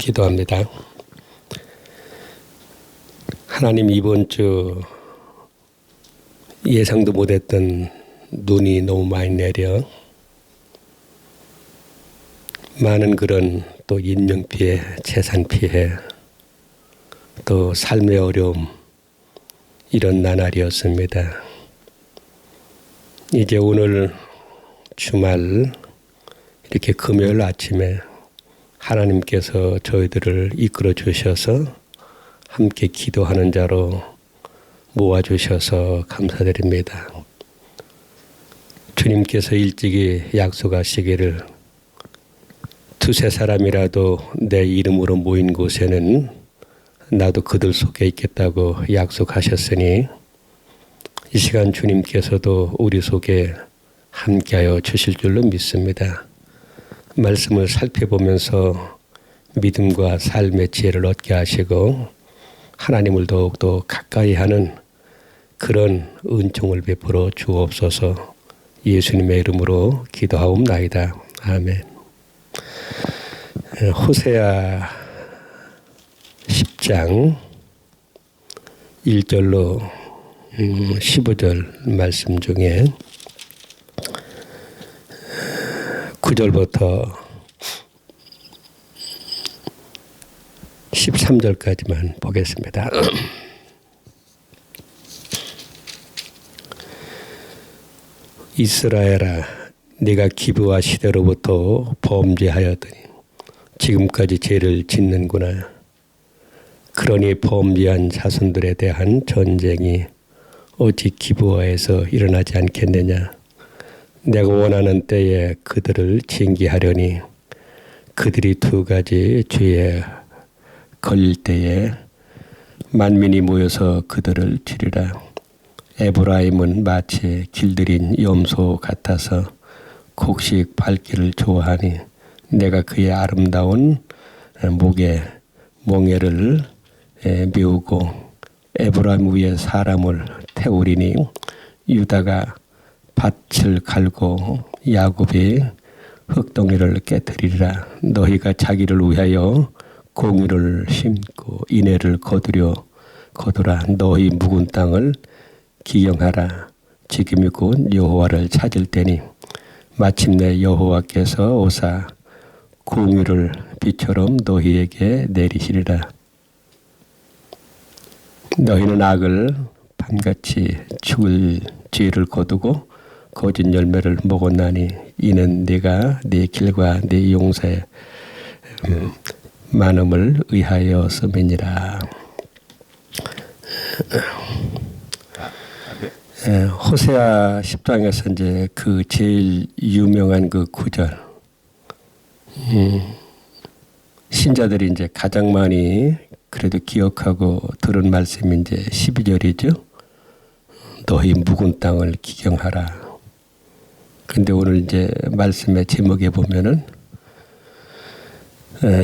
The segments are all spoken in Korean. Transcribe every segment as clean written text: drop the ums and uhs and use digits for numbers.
기도합니다. 하나님, 이번 주 예상도 못했던 눈이 너무 많이 내려 많은 그런 또 인명피해, 재산피해, 또 삶의 어려움, 이런 나날이었습니다. 이제 오늘 주말 이렇게 금요일 아침에 하나님께서 저희들을 이끌어 주셔서 함께 기도하는 자로 모아주셔서 감사드립니다. 주님께서 일찍이 약속하시기를 두세 사람이라도 내 이름으로 모인 곳에는 나도 그들 속에 있겠다고 약속하셨으니 이 시간 주님께서도 우리 속에 함께하여 주실 줄로 믿습니다. 말씀을 살펴보면서 믿음과 삶의 지혜를 얻게 하시고 하나님을 더욱더 가까이 하는 그런 은총을 베풀어 주옵소서. 예수님의 이름으로 기도하옵나이다. 아멘. 호세아 10장 1절로 15절 말씀 중에 9절부터 13절까지만 보겠습니다. 이스라엘아, 네가 기브와 시대로부터 범죄하였더니 지금까지 죄를 짓는구나. 그러니 범죄한 자손들에 대한 전쟁이 어찌 기브와에서 일어나지 않겠느냐. 내가 원하는 때에 그들을 징계하려니 그들이 두 가지 죄에 걸릴 때에 만민이 모여서 그들을 치리라. 에브라임은 마치 길들인 염소 같아서 곡식 밟기를 좋아하니 내가 그의 아름다운 목에 멍에를 메우고 에브라임 위에 사람을 태우리니 유다가 밭을 갈고 야곱이 흙덩이를 깨뜨리리라. 너희가 자기를 위하여 공의를 심고 인애를 거두라. 너희 묵은 땅을 기경하라. 지금이 곧 여호와를 찾을 때니 마침내 여호와께서 오사 공의를 비처럼 너희에게 내리시리라. 너희는 악을 밤같이 죽을 죄를 거두고 거짓 열매를 먹었나니 이는 네가 네 길과 네 용사의 많음을 의하여서이니라. 호세아 10장에서 이제 그 제일 유명한 그 구절, 신자들이 이제 가장 많이 그래도 기억하고 들은 말씀이 이제 12절이죠. 너희 묵은 땅을 기경하라. 근데 오늘 이제 말씀의 제목에 보면은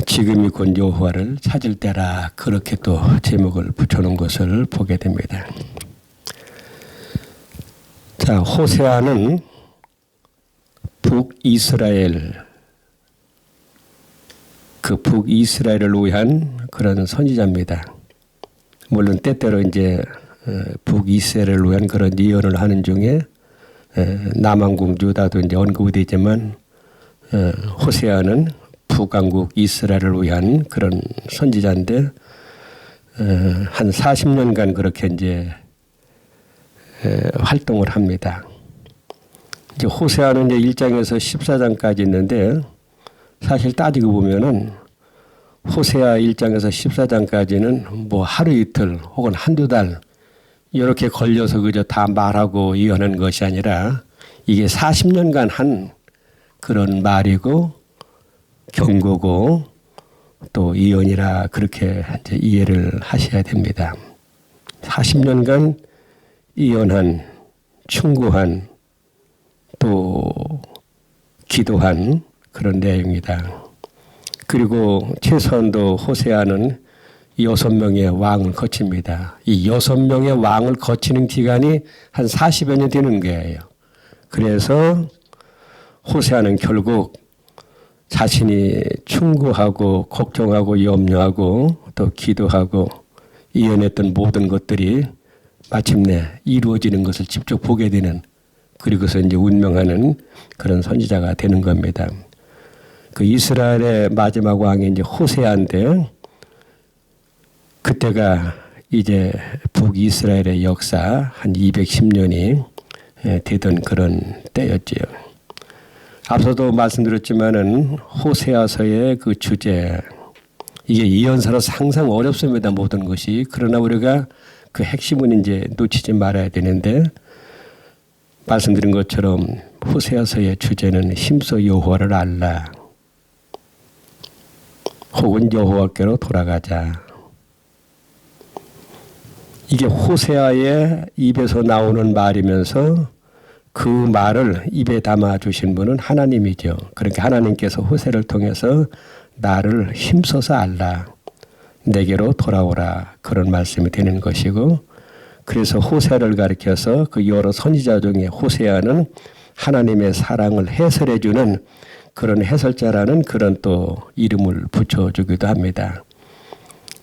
지금이 곧 여호와를 찾을 때라, 그렇게 또 제목을 붙여놓은 것을 보게 됩니다. 자, 호세아는 북이스라엘, 그 북이스라엘을 위한 그런 선지자입니다. 물론 때때로 이제 북이스라엘을 위한 그런 예언을 하는 중에 남왕국 유다도 이제 언급이 되지만 호세아는 북왕국 이스라엘을 위한 그런 선지자인데 한 40년간 그렇게 이제 활동을 합니다. 이제 호세아는 이제 1장에서 14장까지 있는데 사실 따지고 보면은 호세아 1장에서 14장까지는 뭐 하루 이틀 혹은 한두 달 이렇게 걸려서 그저 다 말하고 이어하는 것이 아니라 이게 40년간 한 그런 말이고 경고고 또 이언이라 그렇게 이제 이해를 하셔야 됩니다. 40년간 이언한, 충고한, 또 기도한 그런 내용이다. 그리고 최소한도 호세아는 6명의 왕을 거칩니다. 이 6명의 왕을 거치는 기간이 한 40여 년 되는 거예요. 그래서 호세아는 결국 자신이 충고하고 걱정하고 염려하고 또 기도하고 이어냈던 모든 것들이 마침내 이루어지는 것을 직접 보게 되는, 그리고서 이제 운명하는 그런 선지자가 되는 겁니다. 그 이스라엘의 마지막 왕이 이제 호세아인데, 그때가 이제 북이스라엘의 역사 한 210년이 되던 그런 때였지요. 앞서도 말씀드렸지만은 호세아서의 그 주제, 이게 예언서로 상상 어렵습니다, 모든 것이. 그러나 우리가 그 핵심은 이제 놓치지 말아야 되는데, 말씀드린 것처럼 호세아서의 주제는 힘써 여호와를 알라, 혹은 여호와께로 돌아가자. 이게 호세아의 입에서 나오는 말이면서 그 말을 입에 담아 주신 분은 하나님이죠. 그러니까 하나님께서 호세를 통해서 나를 힘써서 알라, 내게로 돌아오라, 그런 말씀이 되는 것이고, 그래서 호세아를 가리켜서 그 여러 선지자 중에 호세아는 하나님의 사랑을 해설해 주는 그런 해설자라는 그런 또 이름을 붙여주기도 합니다.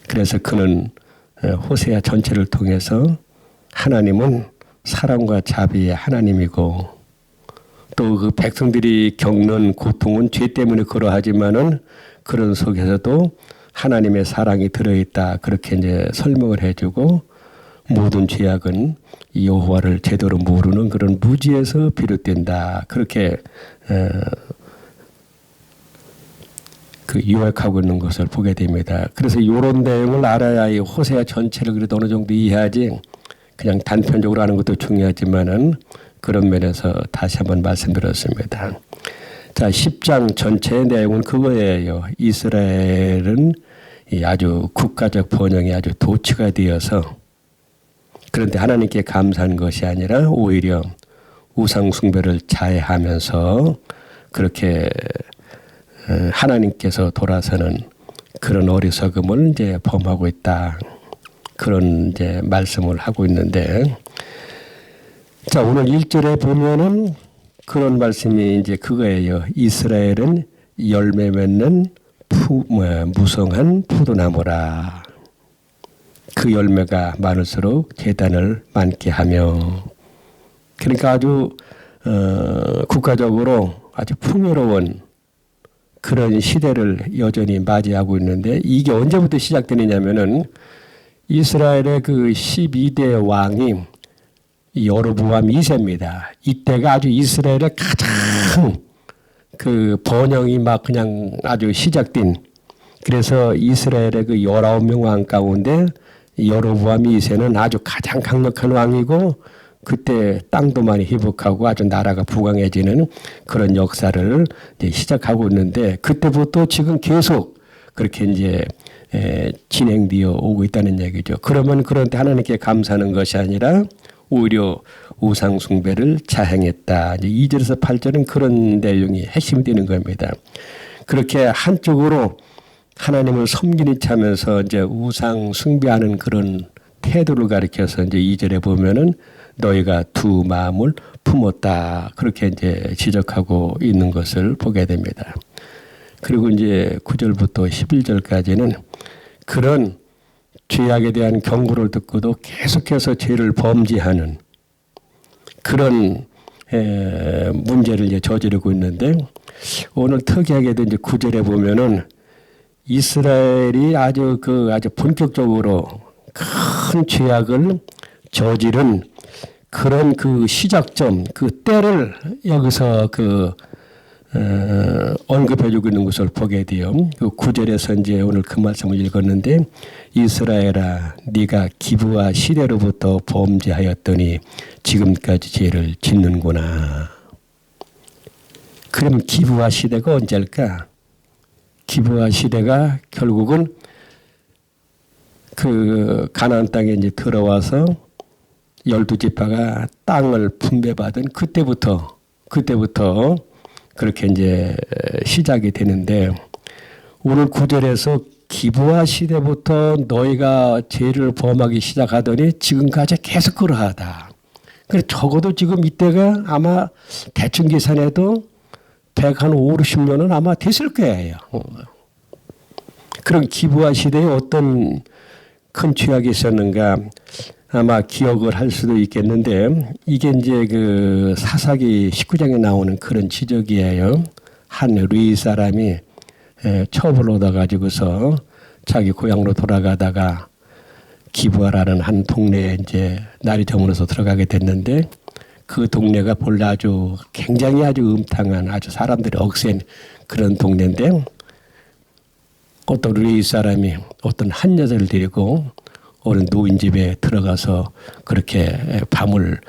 그래서 그는 호세아 전체를 통해서 하나님은 사랑과 자비의 하나님이고, 또 그 백성들이 겪는 고통은 죄 때문에 그러하지만은 그런 속에서도 하나님의 사랑이 들어있다, 그렇게 이제 설명을 해주고, 모든 죄악은 여호와를 제대로 모르는 그런 무지에서 비롯된다, 그렇게 그 요약하고 있는 것을 보게 됩니다. 그래서 이런 내용을 알아야 이 호세아 전체를 그래도 어느 정도 이해하지, 그냥 단편적으로 하는 것도 중요하지만은 그런 면에서 다시 한번 말씀드렸습니다. 자, 10장 전체의 내용은 그거예요. 이스라엘은 아주 국가적 번영이 아주 도취가 되어서, 그런데 하나님께 감사한 것이 아니라 오히려 우상 숭배를 자해하면서 그렇게 하나님께서 돌아서는 그런 어리석음을 이제 범하고 있다, 그런 이제 말씀을 하고 있는데, 자, 오늘 1절에 보면은 그런 말씀이 이제 그거예요. 이스라엘은 열매 맺는 무성한 포도나무라. 그 열매가 많을수록 재단을 많게 하며. 그러니까 아주 국가적으로 아주 풍요로운 그런 시대를 여전히 맞이하고 있는데, 이게 언제부터 시작되느냐면은 이스라엘의 그 12대 왕이 여로보암 2세입니다. 이때가 아주 이스라엘의 가장 그 번영이 막 그냥 아주 시작된, 그래서 이스라엘의 그 19명 왕 가운데 여로보암 2세는 아주 가장 강력한 왕이고, 그때 땅도 많이 회복하고 아주 나라가 부강해지는 그런 역사를 이제 시작하고 있는데, 그때부터 지금 계속 그렇게 이제 진행되어 오고 있다는 얘기죠. 그러면 그런데 하나님께 감사하는 것이 아니라 오히려 우상 숭배를 자행했다. 이제 2절에서 8절은 그런 내용이 핵심이 되는 겁니다. 그렇게 한쪽으로 하나님을 섬기는 차면서 이제 우상 숭배하는 그런 태도를 가리켜서 이제 2절에 보면은 너희가 두 마음을 품었다, 그렇게 이제 지적하고 있는 것을 보게 됩니다. 그리고 이제 9절부터 11절까지는 그런 죄악에 대한 경고를 듣고도 계속해서 죄를 범죄하는 그런 문제를 이제 저지르고 있는데, 오늘 특이하게도 이제 9절에 보면은 이스라엘이 아주 본격적으로 큰 죄악을 저지른 그런 그 시작점, 그 때를 여기서 언급해주고 있는 것을 보게 돼요. 그 9절에서 이제 오늘 그 말씀을 읽었는데, 이스라엘아, 네가 기브와 시대로부터 범죄하였더니 지금까지 죄를 짓는구나. 그럼 기브와 시대가 언제일까? 기브와 시대가 결국은 그 가나안 땅에 이제 들어와서 12지파가 땅을 분배받은 그때부터 그렇게 이제 시작이 되는데, 오늘 9절에서 기브와 시대부터 너희가 죄를 범하기 시작하더니 지금까지 계속 그러하다. 그래 적어도 지금 이때가 아마 대충 계산해도 100한 5, 60년은 아마 됐을 거예요. 그런 기부와 시대에 어떤 큰 죄악이 있었는가 아마 기억을 할 수도 있겠는데 이게 이제 그 사사기 19장에 나오는 그런 지적이에요. 한 르이 사람이 처벌을 얻어가지고서 자기 고향으로 돌아가다가 기부하라는 한 동네에 이제 날이 저물어서 들어가게 됐는데 그 동네가 본래 아주 굉장히 아주 음탕한 아주 사람들이 억센 그런 동네인데 어떤 르이 사람이 어떤 한 여자를 데리고 어느 노인 집에 들어가서 그렇게 밤을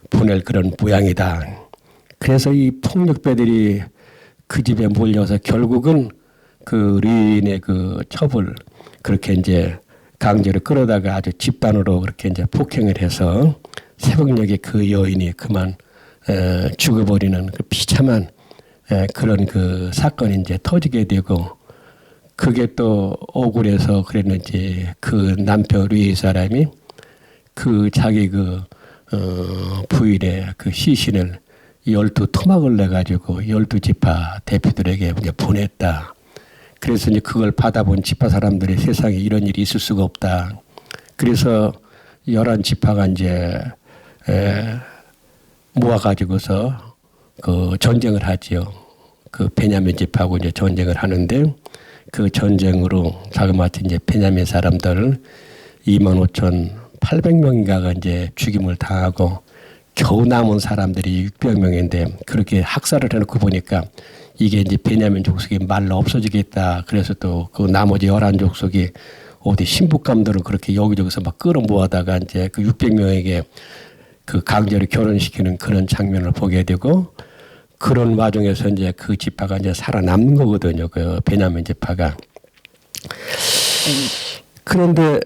보낼 그런 모양이다. 그래서 이 폭력배들이 그 집에 몰려서 결국은 그 르인의 그 첩을 그렇게 이제 강제로 끌어다가 아주 집단으로 그렇게 이제 폭행을 해서 새벽녘에 그 여인이 그만 죽어버리는 그 비참한 그런 그 사건이 이제 터지게 되고 그게 또 억울해서 그랬는지 그 남편 르이 사람이 그 자기 그 부인의 그 시신을 12토막을 내가지고 12지파 대표들에게 이제 보냈다. 그래서 이제 그걸 받아본 지파 사람들이 세상에 이런 일이 있을 수가 없다. 그래서 11지파가 이제 모아가지고서 그 전쟁을 하지요. 그 베냐민 지파하고 이제 전쟁을 하는데 그 전쟁으로 자그마치 이제 베냐민 사람들 25,800명인가가 이제 죽임을 당하고 겨우 남은 사람들이 600명인데 그렇게 학살을 해놓고 보니까 이게 이제 베냐민 족속이 말로 없어지겠다. 그래서 또 그 나머지 11족속이 어디 신부감들을 그렇게 여기저기서 막 끌어모아다가 이제 그 600명에게 그 강제로 결혼시키는 그런 장면을 보게 되고 그런 와중에서 이제 그 지파가 이제 살아남는 거거든요. 그 베냐민 지파가. 그런데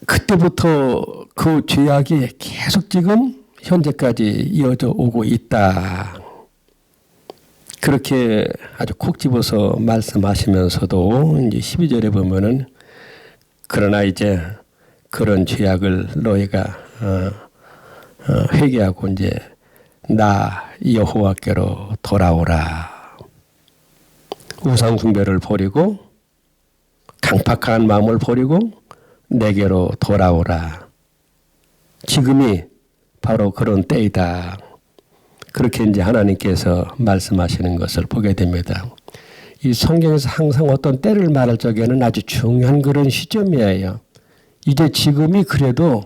그때부터 그 죄악이 계속 지금 현재까지 이어져 오고 있다. 그렇게 아주 콕 집어서 말씀하시면서도 이제 12절에 보면은 그러나 이제 그런 죄악을 너희가 회개하고 이제 나 여호와께로 돌아오라. 우상 숭배를 버리고 강팍한 마음을 버리고 내게로 돌아오라. 지금이 바로 그런 때이다. 그렇게 이제 하나님께서 말씀하시는 것을 보게 됩니다. 이 성경에서 항상 어떤 때를 말할 적에는 아주 중요한 그런 시점이에요. 이제 지금이 그래도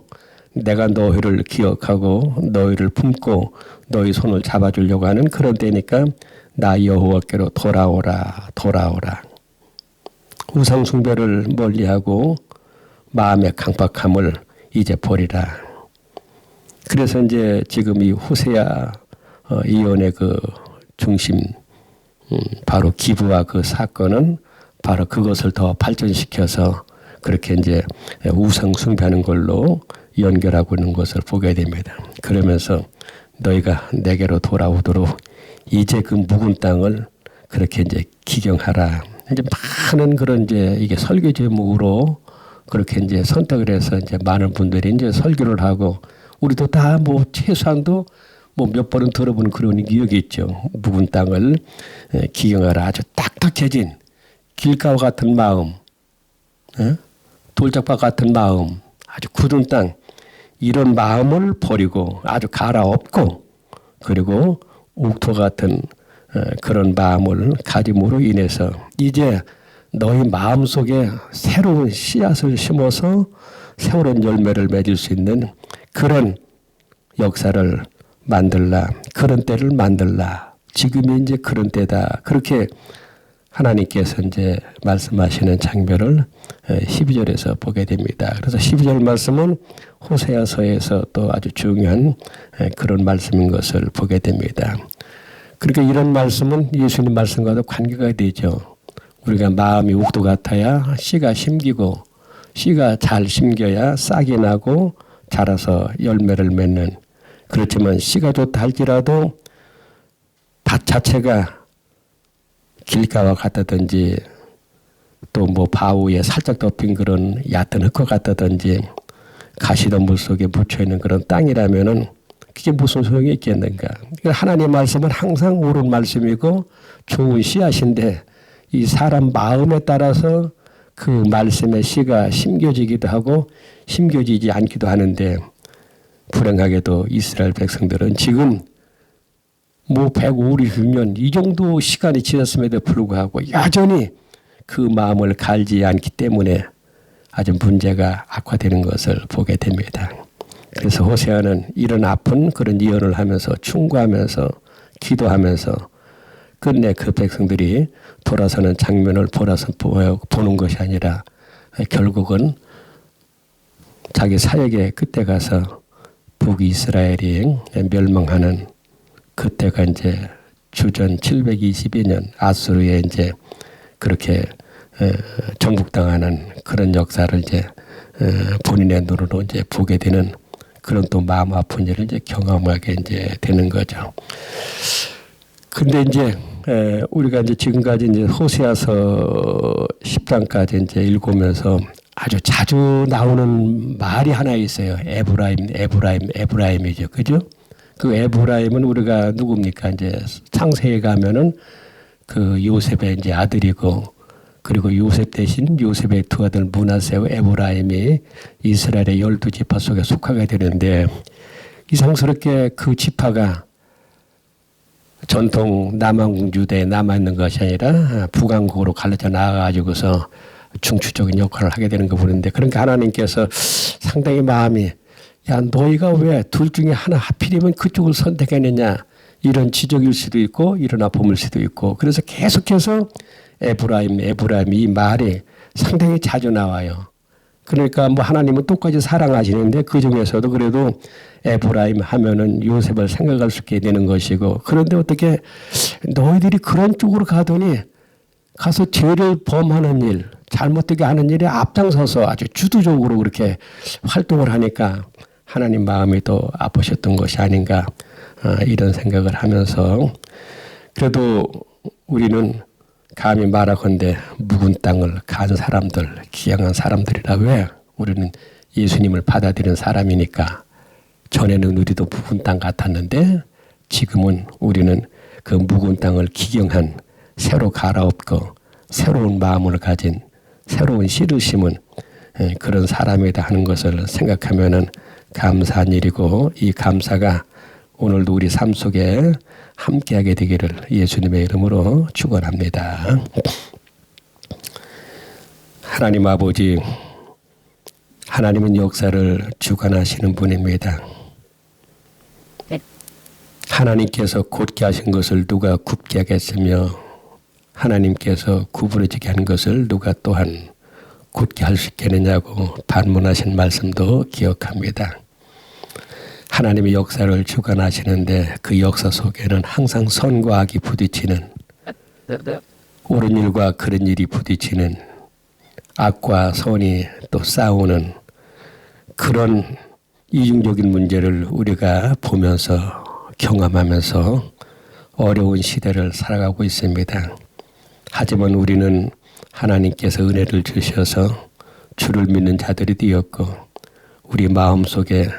내가 너희를 기억하고 너희를 품고 너희 손을 잡아주려고 하는 그런 때니까 나 여호와께로 돌아오라 돌아오라. 우상 숭배를 멀리하고 마음의 강박함을 이제 버리라. 그래서 이제 지금 이 호세아 예언의 그 중심 바로 기부와 그 사건은 바로 그것을 더 발전시켜서 그렇게 이제 우상 숭배하는 걸로 연결하고 있는 것을 보게 됩니다. 그러면서 너희가 내게로 돌아오도록 이제 그 묵은 땅을 그렇게 이제 기경하라. 이제 많은 그런 이제 이게 설교 제목으로 그렇게 이제 선택을 해서 이제 많은 분들이 이제 설교를 하고 우리도 다 뭐 최소한도 뭐 몇 번은 들어보는 그런 기억이 있죠. 묵은 땅을 기경하라. 아주 딱딱해진 길가와 같은 마음, 돌짝밭 같은 마음, 아주 굳은 땅 이런 마음을 버리고 아주 갈아엎고 그리고 옥토 같은 그런 마음을 가짐으로 인해서 이제 너희 마음속에 새로운 씨앗을 심어서 새로운 열매를 맺을 수 있는 그런 역사를 만들라. 그런 때를 만들라. 지금이 이제 그런 때다. 그렇게 하나님께서 이제 말씀하시는 장면을 12절에서 보게 됩니다. 그래서 12절 말씀은 호세아서에서 또 아주 중요한 그런 말씀인 것을 보게 됩니다. 그러니까 이런 말씀은 예수님 말씀과도 관계가 되죠. 우리가 마음이 옥도 같아야 씨가 심기고 씨가 잘 심겨야 싹이 나고 자라서 열매를 맺는 그렇지만 씨가 좋다 할지라도 밭 자체가 길가와 같다든지 또 뭐 바위에 살짝 덮인 그런 얕은 흙과 같다든지 가시덤불 속에 묻혀있는 그런 땅이라면은 그게 무슨 소용이 있겠는가. 하나님의 말씀은 항상 옳은 말씀이고 좋은 씨앗인데 이 사람 마음에 따라서 그 말씀의 씨가 심겨지기도 하고 심겨지지 않기도 하는데 불행하게도 이스라엘 백성들은 지금 뭐 150년 이 정도 시간이 지났음에도 불구하고 여전히 그 마음을 갈지 않기 때문에 아주 문제가 악화되는 것을 보게 됩니다. 그래서 호세아는 이런 아픈 그런 예언을 하면서 충고하면서 기도하면서 끝내 그 백성들이 돌아서는 장면을 보는 것이 아니라 결국은 자기 사역의 끝에 가서 북이스라엘이 멸망하는 그때가 이제 주전 722년 아수르에 이제 그렇게 정복당하는 그런 역사를 이제 본인의 눈으로 이제 보게 되는 그런 또 마음 아픈 일을 이제 경험하게 이제 되는 거죠. 근데 이제 우리가 이제 지금까지 이제 호세아서 10장까지 이제 읽으면서 아주 자주 나오는 말이 하나 있어요. 에브라임이죠. 그죠? 그 에브라임은 우리가 누굽니까? 이제 창세에 가면은 그 요셉의 이제 아들이고 그리고 요셉 대신 요셉의 두 아들 므낫세와 에브라임이 이스라엘의 12지파 속에 속하게 되는데 이상스럽게 그 지파가 전통 남왕국 유대에 남아있는 것이 아니라 북왕국으로 갈라져 나가가지고서 중추적인 역할을 하게 되는 거 보는데 그러니까 하나님께서 상당히 마음이 야 너희가 왜 둘 중에 하나 하필이면 그쪽을 선택했느냐 이런 지적일 수도 있고 이런 아픔일 수도 있고 그래서 계속해서 에브라임 이 말이 상당히 자주 나와요. 그러니까 뭐 하나님은 똑같이 사랑하시는데 그 중에서도 그래도 에브라임 하면은 요셉을 생각할 수 있게 되는 것이고 그런데 어떻게 너희들이 그런 쪽으로 가더니 가서 죄를 범하는 일 잘못되게 하는 일에 앞장서서 아주 주도적으로 그렇게 활동을 하니까 하나님 마음이 더 아프셨던 것이 아닌가 이런 생각을 하면서 그래도 우리는 감히 말하건대 묵은 땅을 간 사람들, 귀양한 사람들이라 왜 우리는 예수님을 받아들인 사람이니까 전에는 우리도 묵은 땅 같았는데 지금은 우리는 그 묵은 땅을 기경한 새로 갈아엎고 새로운 마음을 가진 새로운 씨를 심은 그런 사람이다 하는 것을 생각하면은 감사한 일이고 이 감사가 오늘도 우리 삶 속에 함께하게 되기를 예수님의 이름으로 축원합니다. 하나님 아버지, 하나님은 역사를 주관하시는 분입니다. 하나님께서 곧게 하신 것을 누가 굽게 하겠으며 하나님께서 구부러지게 한 것을 누가 또한 곧게 할 수 있겠느냐고 반문하신 말씀도 기억합니다. 하나님의 역사를 주관하시는데 그 역사 속에는 항상 선과 악이 부딪히는 옳은 일과 그런 일이 부딪히는 악과 선이 또 싸우는 그런 이중적인 문제를 우리가 보면서 경험하면서 어려운 시대를 살아가고 있습니다. 하지만 우리는 하나님께서 은혜를 주셔서 주를 믿는 자들이 되었고 우리 마음속에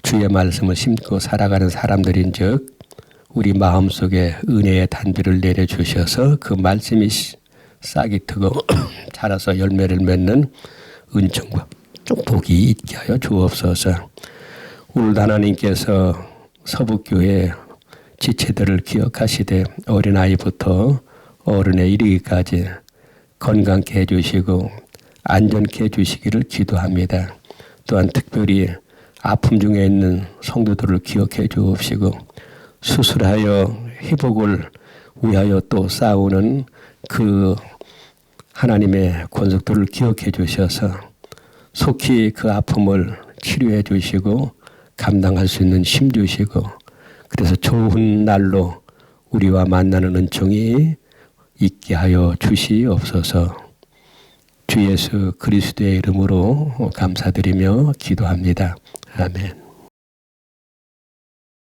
주의 말씀을 심고 살아가는 사람들인즉 우리 마음속에 은혜의 단비를 내려주셔서 그 말씀이 싹이 트고 자라서 열매를 맺는 은총과 복이 있게 하여 주옵소서. 오늘 하나님께서 서북교회 지체들을 기억하시되 어린아이부터 어른에 이르기까지 건강케 해주시고 안전케 해주시기를 기도합니다. 또한 특별히 아픔 중에 있는 성도들을 기억해 주옵시고 수술하여 회복을 위하여 또 싸우는 그 하나님의 권속들을 기억해 주셔서 속히 그 아픔을 치료해 주시고 감당할 수 있는 힘 주시고 그래서 좋은 날로 우리와 만나는 은총이 있게 하여 주시옵소서. 주 예수 그리스도의 이름으로 감사드리며 기도합니다. 아멘.